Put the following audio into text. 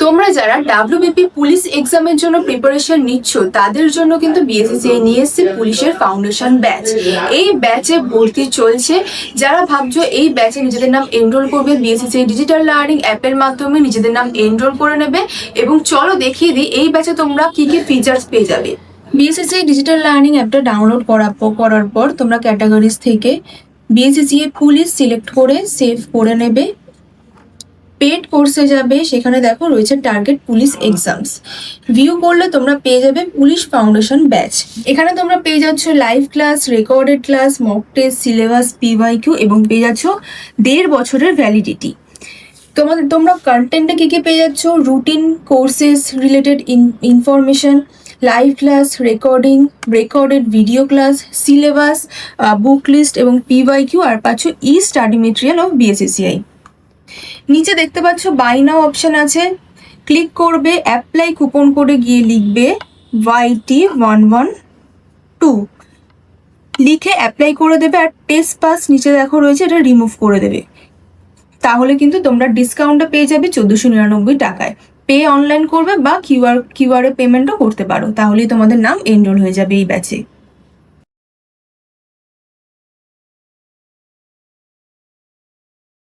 তোমরা যারা WBP police এক্সামের জন্য প্রিপারেশন নিচ্ছ তাদের জন্য কিন্তু বিএসসিসিআই নিয়ে এসেছে পুলিশের ফাউন্ডেশন ব্যাচ। এই ব্যাচে ভর্তি চলছে। যারা ভাবছো এই ব্যাচে নিজেদের নাম এনরোল করবে, বিএসসিসিআই ডিজিটাল লার্নিং অ্যাপের মাধ্যমে নিজেদের নাম এনরোল করে নেবে। এবং চলো দেখিয়ে দিই এই ব্যাচে তোমরা কি কি ফিচার্স পেয়ে যাবে। বিএসসিসিআই ডিজিটাল লার্নিং অ্যাপটা ডাউনলোড করার পর তোমরা ক্যাটাগরিজ থেকে বিএসসিসিআই পুলিশ সিলেক্ট করে সেভ করে নেবে। পেড কোর্সে যাবে, সেখানে দেখো রয়েছে টার্গেট পুলিশ এক্সামস। ভিউ করলে তোমরা পেয়ে যাবে পুলিশ ফাউন্ডেশন ব্যাচ। এখানে তোমরা পেয়ে যাচ্ছ live class, recorded class, mock test, syllabus, PYQ এবং পেয়ে যাচ্ছ 1.5 বছরের ভ্যালিডিটি। তোমরা কন্টেন্টে কি পেয়ে যাচ্ছ, routine courses related information, live class, recorded video class, syllabus, book list এবং পিওয়াইকিউ, আর পাচ্ছ e study material of BSCCI. নিচে দেখতে পাচ্ছ বাই নাও অপশন আছে, ক্লিক করবে, অ্যাপ্লাই কুপন কোডে গিয়ে লিখবে YT112 লিখে অ্যাপ্লাই করে দেবে। আর টেস্ট পাস নিচে দেখো রয়েছে, এটা রিমুভ করে দেবে। তাহলে কিন্তু তোমরা ডিসকাউন্টটা পেয়ে যাবে 1499 টাকায়। পে অনলাইন করবে বা কিউআর পেমেন্টও করতে পারো, তাহলেই তোমাদের নাম এনরোল হয়ে যাবে এই ব্যাচে।